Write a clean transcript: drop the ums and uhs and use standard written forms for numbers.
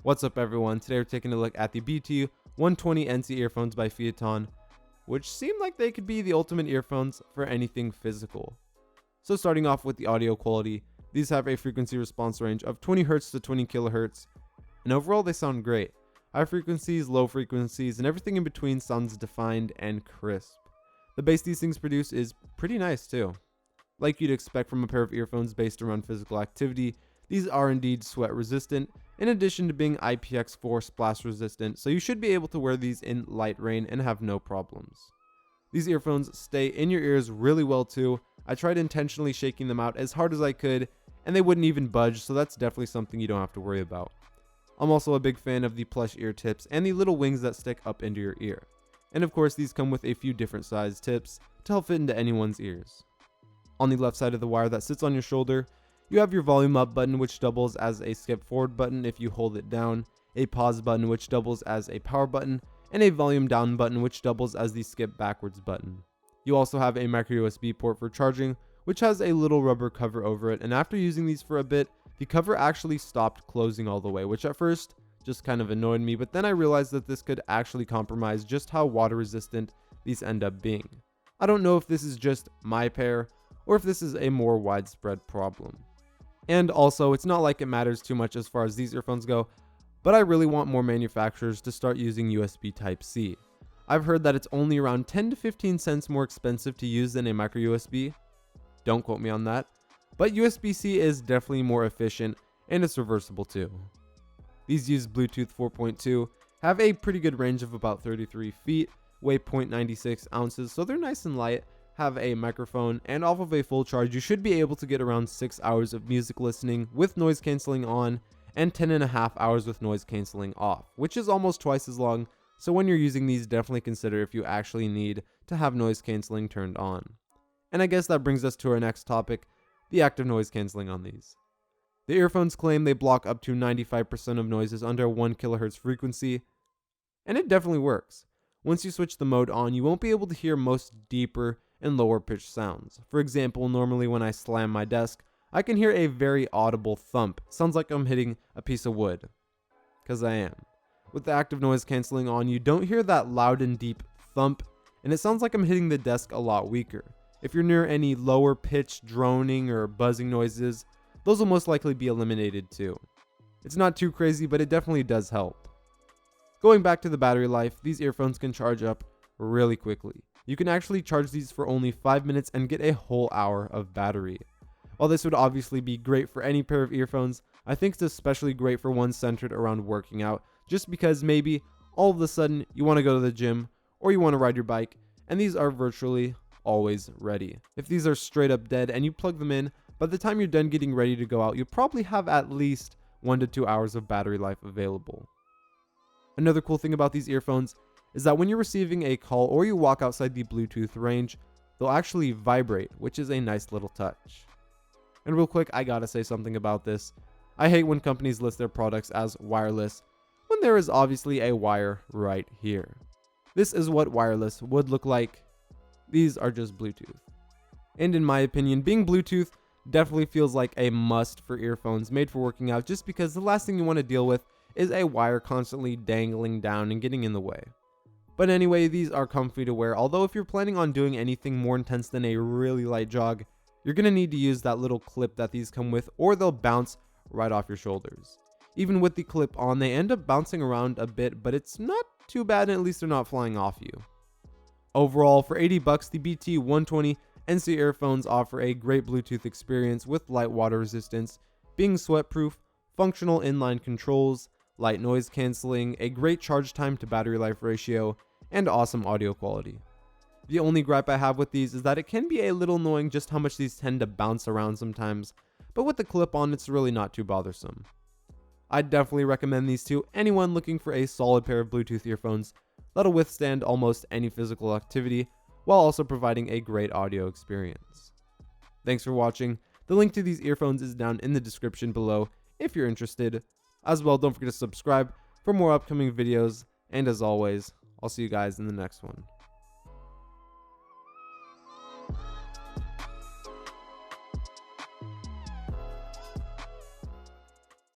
What's up everyone, today we're taking a look at the BT120 NC earphones by Phaeton, which seem like they could be the ultimate earphones for anything physical. So starting off with the audio quality, these have a frequency response range of 20Hz to 20 kHz, and overall they sound great. High frequencies, low frequencies, and everything in between sounds defined and crisp. The bass these things produce is pretty nice too. Like you'd expect from a pair of earphones based around physical activity, these are indeed sweat resistant, in addition to being IPX4 splash resistant, so you should be able to wear these in light rain and have no problems. These earphones stay in your ears really well too. I tried intentionally shaking them out as hard as I could, and they wouldn't even budge, so that's definitely something you don't have to worry about. I'm also a big fan of the plush ear tips and the little wings that stick up into your ear. And of course these come with a few different size tips to help fit into anyone's ears. On the left side of the wire that sits on your shoulder, you have your volume up button, which doubles as a skip forward button if you hold it down, a pause button which doubles as a power button, and a volume down button which doubles as the skip backwards button. You also have a micro USB port for charging, which has a little rubber cover over it, and after using these for a bit, the cover actually stopped closing all the way, which at first just kind of annoyed me, but then I realized that this could actually compromise just how water resistant these end up being. I don't know if this is just my pair, or if this is a more widespread problem. And also, it's not like it matters too much as far as these earphones go, but I really want more manufacturers to start using USB Type-C. I've heard that it's only around 10 to 15 cents more expensive to use than a micro USB. Don't quote me on that, but USB-C is definitely more efficient and it's reversible too. These use Bluetooth 4.2, have a pretty good range of about 33 feet, weigh 0.96 ounces, so they're nice and light, have a microphone, and off of a full charge you should be able to get around 6 hours of music listening with noise cancelling on and 10.5 hours with noise cancelling off, which is almost twice as long, so when you're using these, definitely consider if you actually need to have noise cancelling turned on. And I guess that brings us to our next topic, the active noise cancelling on these. The earphones claim they block up to 95% of noises under 1 kHz frequency, and it definitely works. Once you switch the mode on, you won't be able to hear most deeper and lower pitched sounds. For example, normally when I slam my desk, I can hear a very audible thump. Sounds like I'm hitting a piece of wood. Because I am. With the active noise cancelling on, you don't hear that loud and deep thump, and it sounds like I'm hitting the desk a lot weaker. If you're near any lower pitched droning or buzzing noises, those will most likely be eliminated too. It's not too crazy, but it definitely does help. Going back to the battery life, these earphones can charge up really quickly. You can actually charge these for only 5 minutes and get a whole hour of battery. While this would obviously be great for any pair of earphones, I think it's especially great for ones centered around working out, just because maybe all of a sudden you want to go to the gym or you want to ride your bike, and these are virtually always ready. If these are straight up dead and you plug them in, by the time you're done getting ready to go out, you'll probably have at least 1 to 2 hours of battery life available. Another cool thing about these earphones is that when you're receiving a call or you walk outside the Bluetooth range, they'll actually vibrate, which is a nice little touch. And real quick, I gotta say something about this. I hate when companies list their products as wireless when there is obviously a wire right here. This is what wireless would look like. These are just Bluetooth. And in my opinion, being Bluetooth definitely feels like a must for earphones made for working out, just because the last thing you want to deal with is a wire constantly dangling down and getting in the way. But anyway, these are comfy to wear, although if you're planning on doing anything more intense than a really light jog, you're going to need to use that little clip that these come with, or they'll bounce right off your shoulders. Even with the clip on, they end up bouncing around a bit, but it's not too bad, and at least they're not flying off you. Overall, for $80, the BT120 NC earphones offer a great Bluetooth experience with light water resistance, being sweat-proof, functional inline controls, light noise cancelling, a great charge time to battery life ratio, and awesome audio quality. The only gripe I have with these is that it can be a little annoying just how much these tend to bounce around sometimes, but with the clip on it's really not too bothersome. I'd definitely recommend these to anyone looking for a solid pair of Bluetooth earphones that'll withstand almost any physical activity while also providing a great audio experience. Thanks for watching. The link to these earphones is down in the description below if you're interested. As well, don't forget to subscribe for more upcoming videos, and as always, I'll see you guys in the next one.